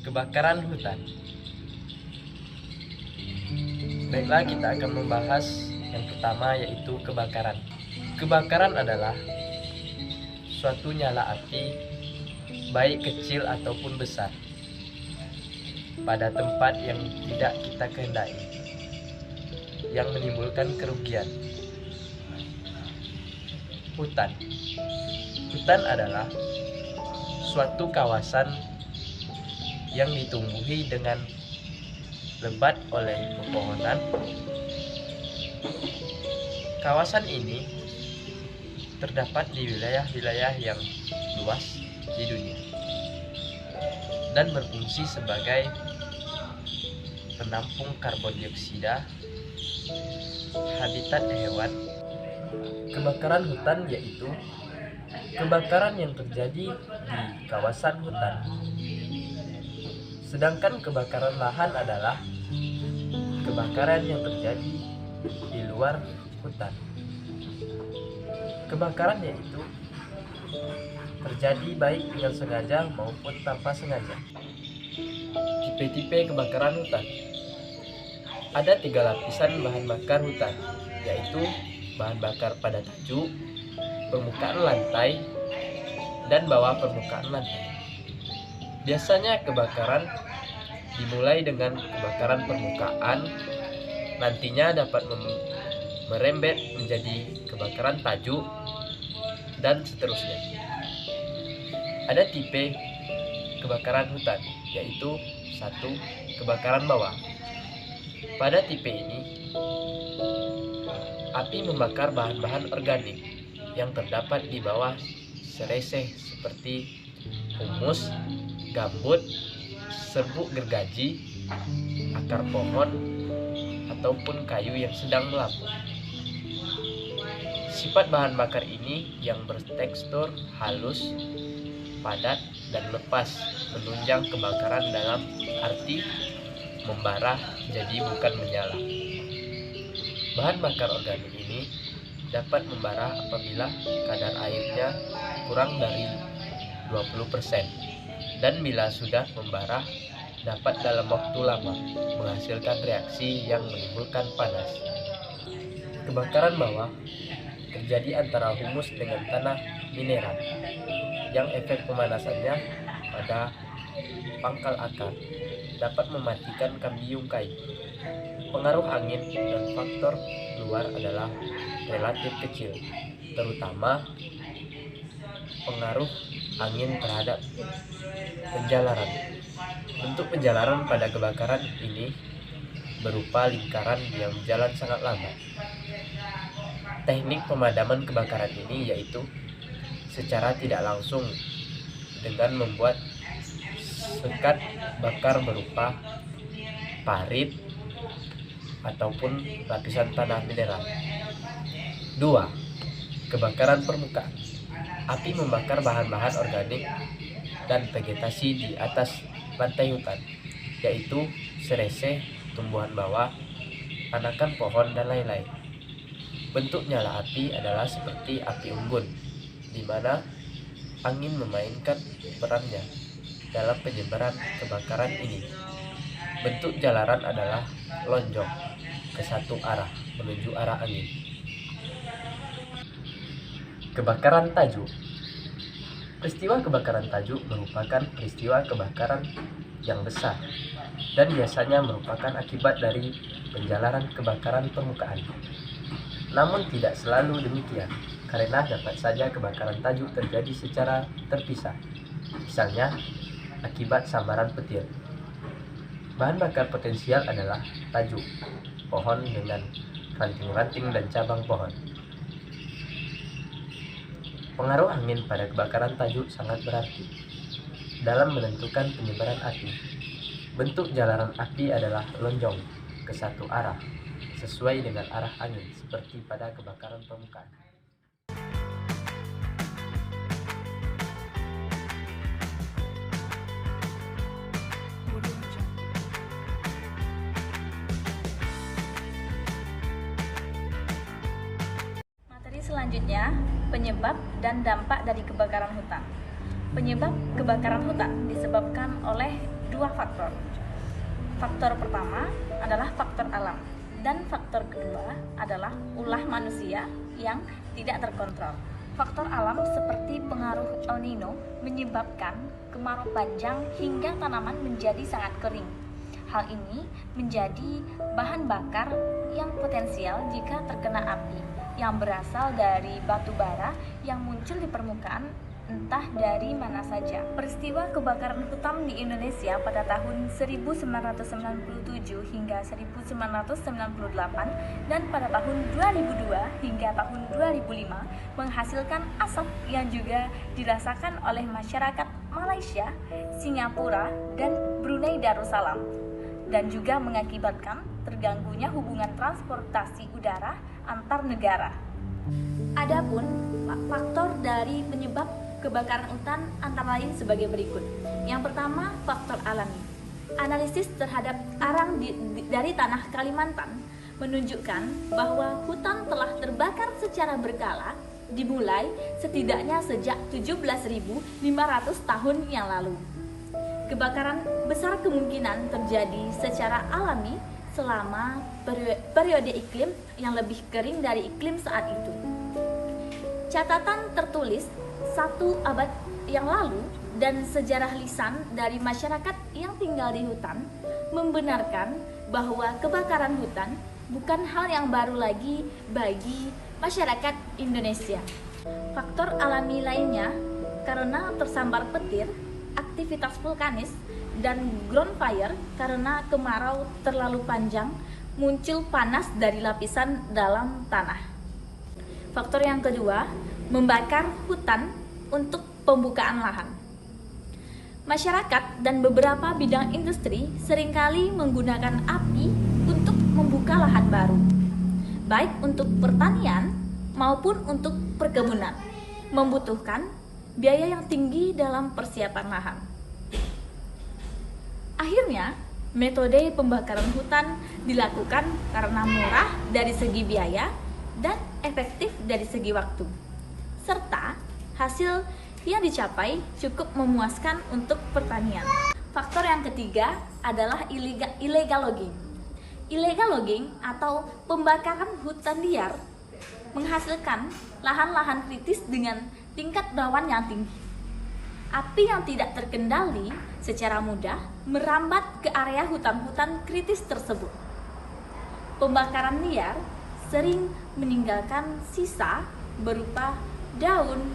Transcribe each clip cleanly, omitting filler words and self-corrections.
Kebakaran hutan. Baiklah, kita akan membahas yang pertama, yaitu kebakaran. Kebakaran adalah suatu nyala api, baik kecil ataupun besar, pada tempat yang tidak kita kehendaki, yang menimbulkan kerugian. Hutan. Hutan adalah suatu kawasan yang ditumbuhi dengan lebat oleh pepohonan. Kawasan ini terdapat di wilayah-wilayah yang luas di dunia dan berfungsi sebagai penampung karbon dioksida, habitat hewan. Kebakaran hutan yaitu kebakaran yang terjadi di kawasan hutan. Sedangkan kebakaran lahan adalah kebakaran yang terjadi di luar hutan. Kebakaran yaitu terjadi baik dengan sengaja maupun tanpa sengaja. Tipe-tipe kebakaran hutan. Ada 3 lapisan bahan bakar hutan, yaitu bahan bakar pada tajuk, permukaan lantai, dan bawah permukaan lantai. Biasanya kebakaran dimulai dengan kebakaran permukaan, nantinya dapat merembet menjadi kebakaran tajuk, dan seterusnya. Ada tipe kebakaran hutan, yaitu 1. Kebakaran bawah. Pada tipe ini, api membakar bahan-bahan organik yang terdapat di bawah sereseh seperti humus, gambut, serbuk gergaji, akar pohon, ataupun kayu yang sedang melapu. Sifat bahan bakar ini yang bertekstur halus, padat, dan lepas menunjang kebakaran dalam arti membara, jadi bukan menyala. Bahan bakar organik ini dapat membara apabila kadar airnya kurang dari 20%, dan bila sudah membara dapat dalam waktu lama menghasilkan reaksi yang menimbulkan panas. Kebakaran bawah terjadi antara humus dengan tanah mineral, yang efek pemanasannya pada pangkal akar dapat mematikan kambium kayu. Pengaruh angin dan faktor luar adalah relatif kecil, terutama pengaruh angin terhadap penjalaran. Bentuk penjalaran pada kebakaran ini berupa lingkaran yang berjalan sangat lambat. Teknik pemadaman kebakaran ini yaitu secara tidak langsung dengan membuat sekat bakar berupa parit ataupun lapisan tanah mineral. 2. Kebakaran permukaan. Api membakar bahan-bahan organik dan vegetasi di atas lantai hutan, yaitu sereseh, tumbuhan bawah, anakan pohon, dan lain-lain. Bentuk nyala api adalah seperti api unggun, di mana angin memainkan perannya dalam penyebaran kebakaran ini. Bentuk jalaran adalah lonjong ke satu arah menuju arah angin. Kebakaran tajuk. Peristiwa kebakaran tajuk merupakan peristiwa kebakaran yang besar dan biasanya merupakan akibat dari penjalaran kebakaran permukaan. Namun tidak selalu demikian, karena dapat saja kebakaran tajuk terjadi secara terpisah, misalnya akibat sambaran petir. Bahan bakar potensial adalah tajuk, pohon dengan ranting-ranting dan cabang pohon. Pengaruh angin pada kebakaran tajuk sangat berarti dalam menentukan penyebaran api. Bentuk jalaran api adalah lonjong ke satu arah, sesuai dengan arah angin, seperti pada kebakaran permukaan. Selanjutnya, penyebab dan dampak dari kebakaran hutan. Penyebab kebakaran hutan disebabkan oleh dua faktor. Faktor pertama adalah faktor alam, dan faktor kedua adalah ulah manusia yang tidak terkontrol. Faktor alam seperti pengaruh El Nino menyebabkan kemarau panjang hingga tanaman menjadi sangat kering. Hal ini menjadi bahan bakar yang potensial jika terkena api yang berasal dari batu bara yang muncul di permukaan entah dari mana saja. Peristiwa kebakaran hutan di Indonesia pada tahun 1997 hingga 1998 dan pada tahun 2002 hingga tahun 2005 menghasilkan asap yang juga dirasakan oleh masyarakat Malaysia, Singapura, dan Brunei Darussalam, dan juga mengakibatkan terganggunya hubungan transportasi udara antar negara. Adapun faktor dari penyebab kebakaran hutan antara lain sebagai berikut. Yang pertama, faktor alami. Analisis terhadap arang dari tanah Kalimantan menunjukkan bahwa hutan telah terbakar secara berkala dimulai setidaknya sejak 17.500 tahun yang lalu. Kebakaran besar kemungkinan terjadi secara alami selama periode iklim yang lebih kering dari iklim saat itu. Catatan tertulis 1 abad yang lalu dan sejarah lisan dari masyarakat yang tinggal di hutan membenarkan bahwa kebakaran hutan bukan hal yang baru lagi bagi masyarakat Indonesia. Faktor alami lainnya karena tersambar petir, aktivitas vulkanis, dan ground fire karena kemarau terlalu panjang, muncul panas dari lapisan dalam tanah. Faktor yang kedua, membakar hutan untuk pembukaan lahan. Masyarakat dan beberapa bidang industri seringkali menggunakan api untuk membuka lahan baru, baik untuk pertanian maupun untuk perkebunan, membutuhkan biaya yang tinggi dalam persiapan lahan. Akhirnya, metode pembakaran hutan dilakukan karena murah dari segi biaya dan efektif dari segi waktu, serta hasil yang dicapai cukup memuaskan untuk pertanian. Faktor yang ketiga adalah illegal logging. Illegal logging atau pembakaran hutan liar menghasilkan lahan-lahan kritis dengan tingkat rawan yang tinggi. Api yang tidak terkendali secara mudah merambat ke area hutan-hutan kritis tersebut. Pembakaran liar sering meninggalkan sisa berupa daun,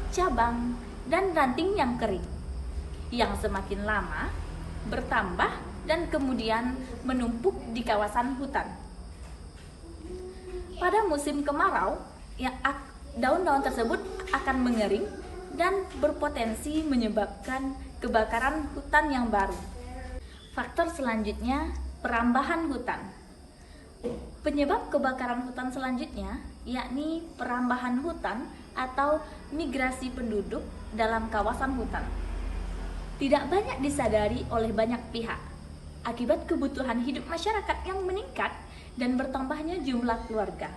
cabang, dan ranting yang kering, yang semakin lama bertambah dan kemudian menumpuk di kawasan hutan. Pada musim kemarau, daun-daun tersebut akan mengering dan berpotensi menyebabkan kebakaran hutan yang baru. Faktor selanjutnya, perambahan hutan. Penyebab kebakaran hutan selanjutnya yakni perambahan hutan atau migrasi penduduk dalam kawasan hutan. Tidak banyak disadari oleh banyak pihak akibat kebutuhan hidup masyarakat yang meningkat dan bertambahnya jumlah keluarga.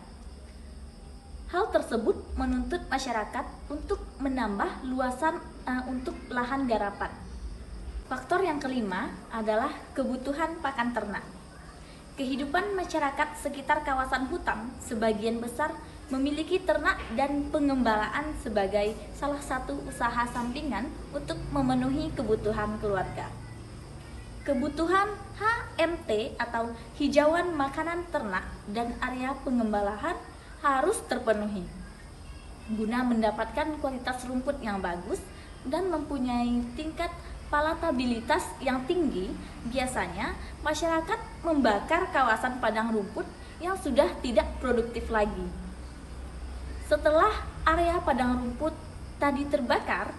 Hal tersebut menuntut masyarakat untuk menambah luasan untuk lahan garapan. Faktor yang kelima adalah kebutuhan pakan ternak. Kehidupan masyarakat sekitar kawasan hutan sebagian besar memiliki ternak dan pengembalaan sebagai salah satu usaha sampingan untuk memenuhi kebutuhan keluarga. Kebutuhan HMT atau hijauan makanan ternak dan area pengembalaan harus terpenuhi guna mendapatkan kualitas rumput yang bagus dan mempunyai tingkat palatabilitas yang tinggi. Biasanya masyarakat membakar kawasan padang rumput yang sudah tidak produktif lagi. Setelah area padang rumput tadi terbakar,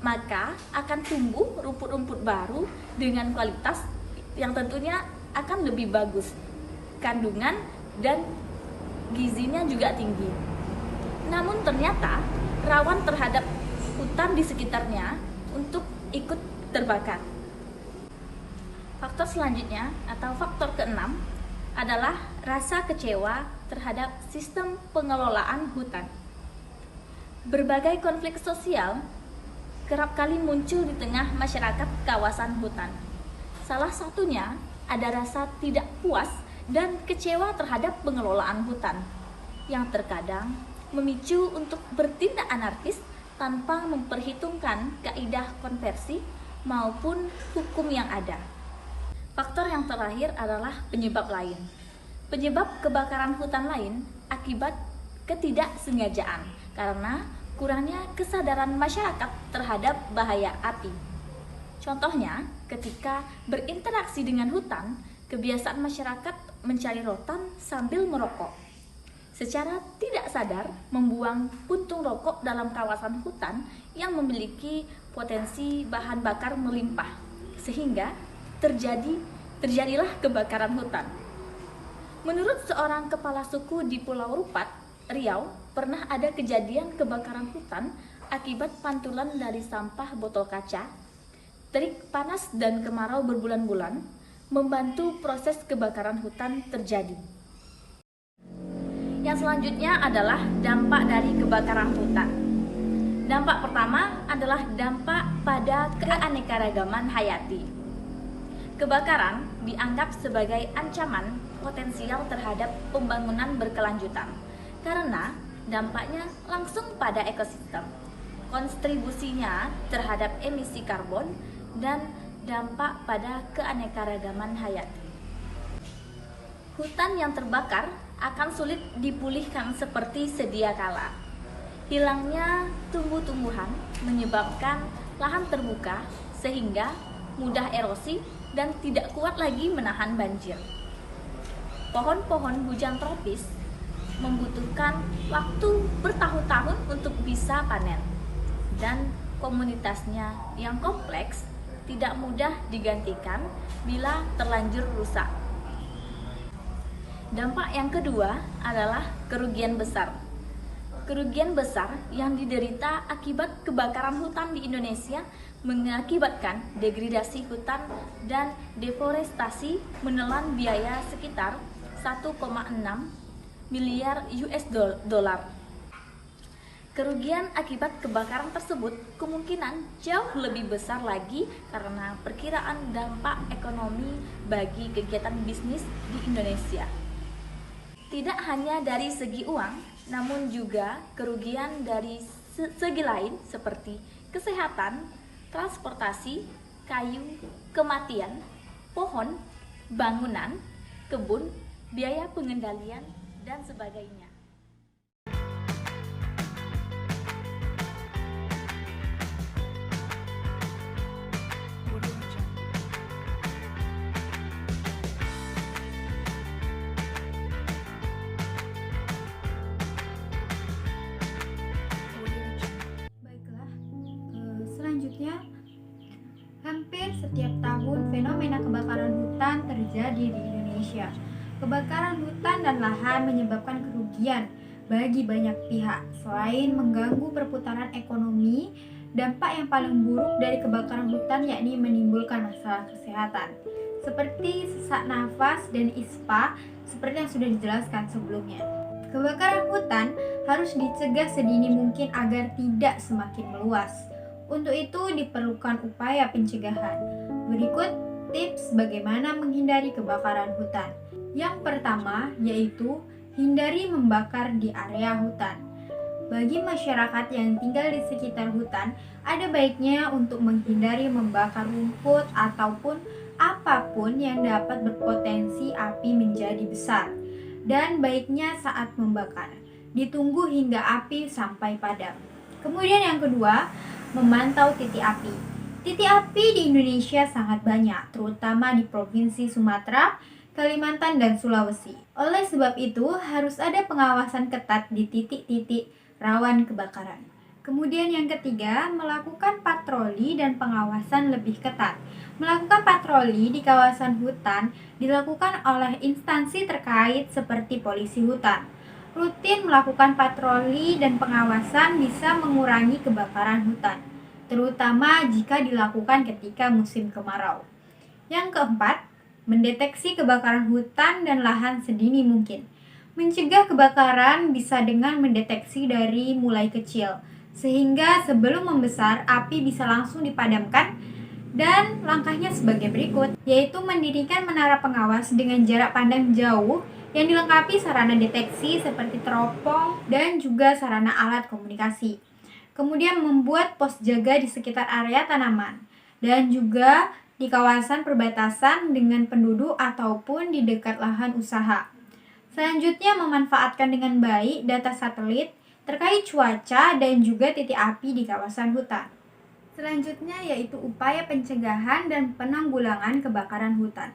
maka akan tumbuh rumput-rumput baru dengan kualitas yang tentunya akan lebih bagus. Kandungan dan gizinya juga tinggi. Namun ternyata rawan terhadap hutan di sekitarnya untuk ikut terbakar. Faktor selanjutnya atau faktor keenam adalah rasa kecewa terhadap sistem pengelolaan hutan. Berbagai konflik sosial kerap kali muncul di tengah masyarakat kawasan hutan. Salah satunya ada rasa tidak puas dan kecewa terhadap pengelolaan hutan yang terkadang memicu untuk bertindak anarkis tanpa memperhitungkan kaidah konversi maupun hukum yang ada. Faktor yang terakhir adalah penyebab lain. Penyebab kebakaran hutan lain akibat ketidaksengajaan karena kurangnya kesadaran masyarakat terhadap bahaya api. Contohnya, ketika berinteraksi dengan hutan, kebiasaan masyarakat mencari rotan sambil merokok. Secara tidak sadar membuang puntung rokok dalam kawasan hutan yang memiliki potensi bahan bakar melimpah, sehingga terjadilah kebakaran hutan. Menurut seorang kepala suku di Pulau Rupat, Riau, pernah ada kejadian kebakaran hutan akibat pantulan dari sampah botol kaca. Terik panas dan kemarau berbulan-bulan membantu proses kebakaran hutan terjadi. Yang selanjutnya adalah dampak dari kebakaran hutan. Dampak pertama adalah dampak pada keanekaragaman hayati. Kebakaran dianggap sebagai ancaman potensial terhadap pembangunan berkelanjutan karena dampaknya langsung pada ekosistem, kontribusinya terhadap emisi karbon, dan dampak pada keanekaragaman hayati. Hutan yang terbakar akan sulit dipulihkan seperti sedia kala. Hilangnya tumbuh-tumbuhan menyebabkan lahan terbuka sehingga mudah erosi dan tidak kuat lagi menahan banjir. Pohon-pohon hujan tropis membutuhkan waktu bertahun-tahun untuk bisa panen, dan komunitasnya yang kompleks tidak mudah digantikan bila terlanjur rusak. Dampak yang kedua adalah kerugian besar. Kerugian besar yang diderita akibat kebakaran hutan di Indonesia mengakibatkan degradasi hutan dan deforestasi menelan biaya sekitar 1,6 miliar US dollar. Kerugian akibat kebakaran tersebut kemungkinan jauh lebih besar lagi karena perkiraan dampak ekonomi bagi kegiatan bisnis di Indonesia. Tidak hanya dari segi uang, namun juga kerugian dari segi lain seperti kesehatan, transportasi, kayu, kematian, pohon, bangunan, kebun, biaya pengendalian, dan sebagainya. Selanjutnya, hampir setiap tahun fenomena kebakaran hutan terjadi di Indonesia. Kebakaran hutan dan lahan menyebabkan kerugian bagi banyak pihak. Selain mengganggu perputaran ekonomi, dampak yang paling buruk dari kebakaran hutan yakni menimbulkan masalah kesehatan seperti sesak nafas dan ispa seperti yang sudah dijelaskan sebelumnya. Kebakaran hutan harus dicegah sedini mungkin agar tidak semakin meluas. Untuk itu diperlukan upaya pencegahan. Berikut tips bagaimana menghindari kebakaran hutan. Yang pertama yaitu hindari membakar di area hutan. Bagi masyarakat yang tinggal di sekitar hutan, ada baiknya untuk menghindari membakar rumput ataupun apapun yang dapat berpotensi api menjadi besar. Dan baiknya saat membakar, ditunggu hingga api sampai padam. Kemudian yang kedua, memantau titik api. Titik api di Indonesia sangat banyak, terutama di Provinsi Sumatera, Kalimantan, dan Sulawesi. Oleh sebab itu, harus ada pengawasan ketat di titik-titik rawan kebakaran. Kemudian yang ketiga, melakukan patroli dan pengawasan lebih ketat. Melakukan patroli di kawasan hutan dilakukan oleh instansi terkait seperti polisi hutan. Rutin melakukan patroli dan pengawasan bisa mengurangi kebakaran hutan, terutama jika dilakukan ketika musim kemarau. Yang keempat, mendeteksi kebakaran hutan dan lahan sedini mungkin. Mencegah kebakaran bisa dengan mendeteksi dari mulai kecil, sehingga sebelum membesar api bisa langsung dipadamkan Dan langkahnya sebagai berikut, yaitu mendirikan menara pengawas dengan jarak pandang jauh yang dilengkapi sarana deteksi seperti teropong dan juga sarana alat komunikasi. Kemudian membuat pos jaga di sekitar area tanaman dan juga di kawasan perbatasan dengan penduduk ataupun di dekat lahan usaha. Selanjutnya memanfaatkan dengan baik data satelit terkait cuaca dan juga titik api di kawasan hutan. Selanjutnya yaitu upaya pencegahan dan penanggulangan kebakaran hutan.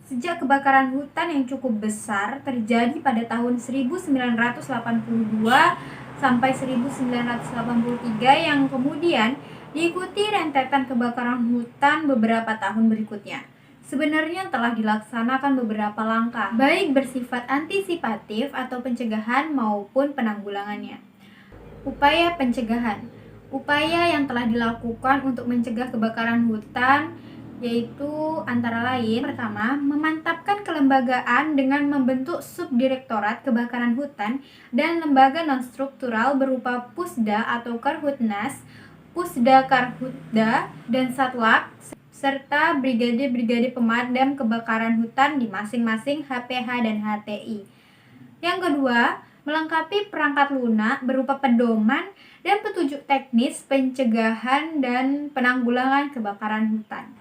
Sejak kebakaran hutan yang cukup besar terjadi pada tahun 1982 sampai 1983 yang kemudian diikuti rentetan kebakaran hutan beberapa tahun berikutnya. Sebenarnya telah dilaksanakan beberapa langkah, baik bersifat antisipatif atau pencegahan maupun penanggulangannya. Upaya pencegahan. Upaya yang telah dilakukan untuk mencegah kebakaran hutan yaitu antara lain, pertama, memantapkan kelembagaan dengan membentuk subdirektorat kebakaran hutan dan lembaga non-struktural berupa Pusda atau Karhutnas, Pusda Karhutda, dan Satlak, serta brigade-brigade pemadam kebakaran hutan di masing-masing HPH dan HTI. Yang kedua, melengkapi perangkat lunak berupa pedoman dan petunjuk teknis pencegahan dan penanggulangan kebakaran hutan.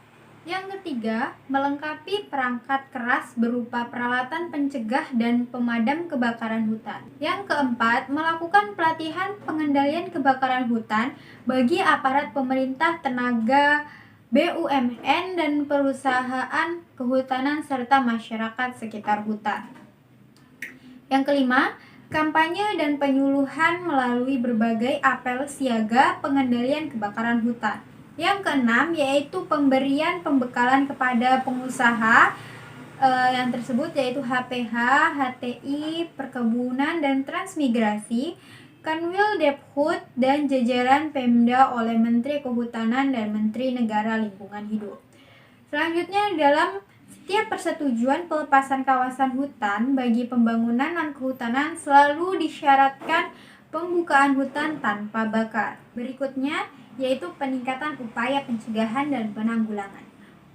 Yang ketiga, melengkapi perangkat keras berupa peralatan pencegah dan pemadam kebakaran hutan. Yang keempat, melakukan pelatihan pengendalian kebakaran hutan bagi aparat pemerintah, tenaga, BUMN, dan perusahaan kehutanan serta masyarakat sekitar hutan. Yang kelima, kampanye dan penyuluhan melalui berbagai apel siaga pengendalian kebakaran hutan. Yang keenam yaitu pemberian pembekalan kepada pengusaha yang tersebut yaitu HPH, HTI, perkebunan dan transmigrasi, Kanwil Depkhut dan jajaran Pemda oleh Menteri Kehutanan dan Menteri Negara Lingkungan Hidup. Selanjutnya dalam setiap persetujuan pelepasan kawasan hutan bagi pembangunan dan kehutanan selalu disyaratkan pembukaan hutan tanpa bakar. Berikutnya yaitu peningkatan upaya pencegahan dan penanggulangan.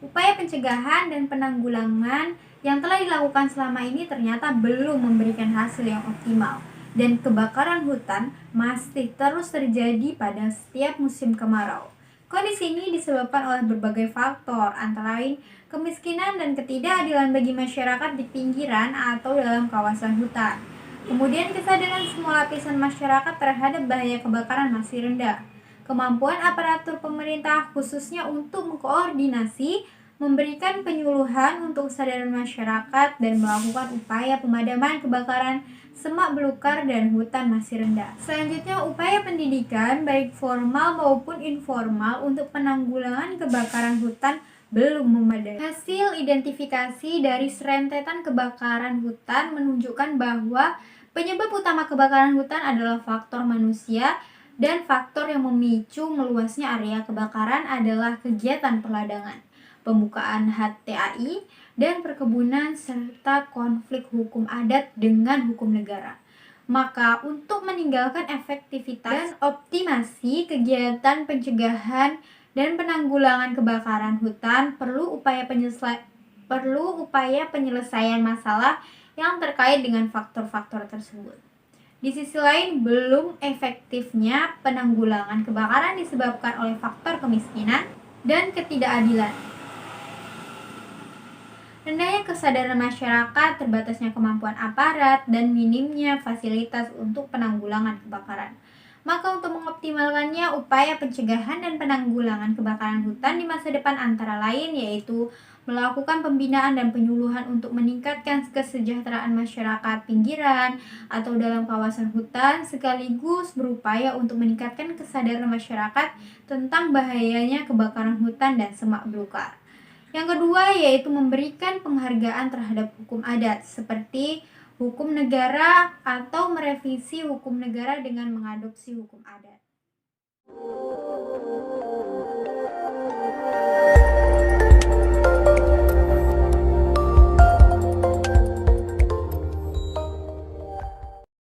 Upaya pencegahan dan penanggulangan yang telah dilakukan selama ini ternyata belum memberikan hasil yang optimal dan kebakaran hutan masih terus terjadi pada setiap musim kemarau. Kondisi ini disebabkan oleh berbagai faktor, antara lain kemiskinan dan ketidakadilan bagi masyarakat di pinggiran atau dalam kawasan hutan. Kemudian kesadaran semua lapisan masyarakat terhadap bahaya kebakaran masih rendah. Kemampuan aparatur pemerintah khususnya untuk mengkoordinasi, memberikan penyuluhan untuk kesadaran masyarakat dan melakukan upaya pemadaman kebakaran semak belukar dan hutan masih rendah. Selanjutnya upaya pendidikan baik formal maupun informal untuk penanggulangan kebakaran hutan belum memadai. Hasil identifikasi dari serentetan kebakaran hutan menunjukkan bahwa penyebab utama kebakaran hutan adalah faktor manusia dan faktor yang memicu meluasnya area kebakaran adalah kegiatan peladangan, pembukaan HTAI, dan perkebunan serta konflik hukum adat dengan hukum negara. Maka untuk meninggalkan efektivitas dan optimasi kegiatan pencegahan dan penanggulangan kebakaran hutan perlu upaya penyelesaian masalah yang terkait dengan faktor-faktor tersebut. Di sisi lain, belum efektifnya penanggulangan kebakaran disebabkan oleh faktor kemiskinan dan ketidakadilan. Rendahnya kesadaran masyarakat, terbatasnya kemampuan aparat, dan minimnya fasilitas untuk penanggulangan kebakaran. Maka untuk mengoptimalkannya, upaya pencegahan dan penanggulangan kebakaran hutan di masa depan antara lain yaitu melakukan pembinaan dan penyuluhan untuk meningkatkan kesejahteraan masyarakat pinggiran atau dalam kawasan hutan, sekaligus berupaya untuk meningkatkan kesadaran masyarakat tentang bahayanya kebakaran hutan dan semak belukar. Yang kedua yaitu memberikan penghargaan terhadap hukum adat seperti hukum negara atau merevisi hukum negara dengan mengadopsi hukum adat.